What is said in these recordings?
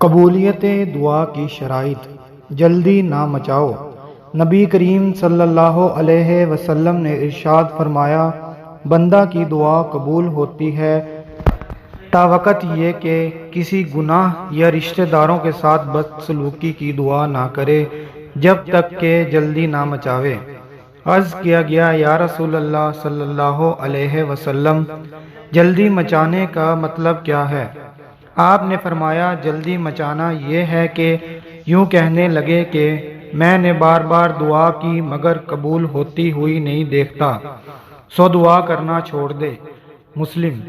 قبولیت دعا کی شرائط۔ جلدی نہ مچاؤ۔ نبی کریم صلی اللہ علیہ وسلم نے ارشاد فرمایا، بندہ کی دعا قبول ہوتی ہے تاوقت یہ کہ کسی گناہ یا رشتہ داروں کے ساتھ بدسلوکی کی دعا نہ کرے، جب تک کہ جلدی نہ مچاوے۔ عرض کیا گیا، یا رسول اللہ صلی اللہ علیہ وسلم، جلدی مچانے کا مطلب کیا ہے؟ آپ نے فرمایا، جلدی مچانا یہ ہے کہ یوں کہنے لگے کہ میں نے بار بار دعا کی مگر قبول ہوتی ہوئی نہیں دیکھتا، سو دعا کرنا چھوڑ دے۔ مسلم۔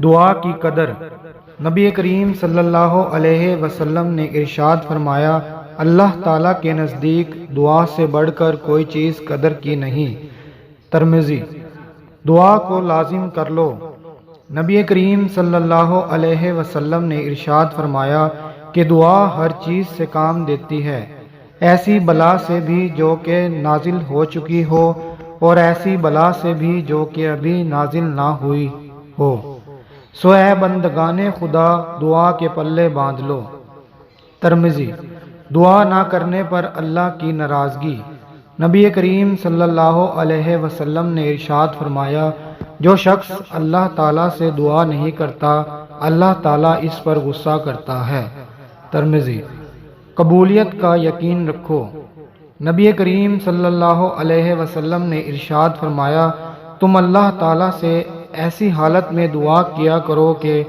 دعا کی قدر۔ نبی کریم صلی اللہ علیہ وسلم نے ارشاد فرمایا، اللہ تعالیٰ کے نزدیک دعا سے بڑھ کر کوئی چیز قدر کی نہیں۔ ترمذی۔ دعا کو لازم کر لو۔ نبی کریم صلی اللہ علیہ وسلم نے ارشاد فرمایا کہ دعا ہر چیز سے کام دیتی ہے، ایسی بلا سے بھی جو کہ نازل ہو چکی ہو اور ایسی بلا سے بھی جو کہ ابھی نازل نہ ہوئی ہو۔ سو اے بندگان خدا، دعا کے پلے باندھ لو۔ ترمذی۔ دعا نہ کرنے پر اللہ کی ناراضگی۔ نبی کریم صلی اللہ علیہ وسلم نے ارشاد فرمایا، جو شخص اللہ تعالیٰ سے دعا نہیں کرتا، اللہ تعالیٰ اس پر غصہ کرتا ہے۔ ترمذی۔ قبولیت کا یقین رکھو۔ نبی کریم صلی اللہ علیہ وسلم نے ارشاد فرمایا، تم اللہ تعالیٰ سے ایسی حالت میں دعا کیا کرو کہ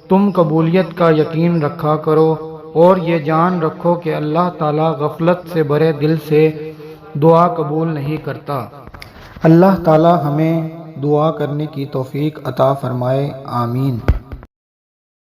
تم قبولیت کا یقین رکھا کرو، اور یہ جان رکھو کہ اللہ تعالیٰ غفلت سے بھرے دل سے دعا قبول نہیں کرتا۔ اللہ تعالیٰ ہمیں دعا کرنے کی توفیق عطا فرمائے، آمین۔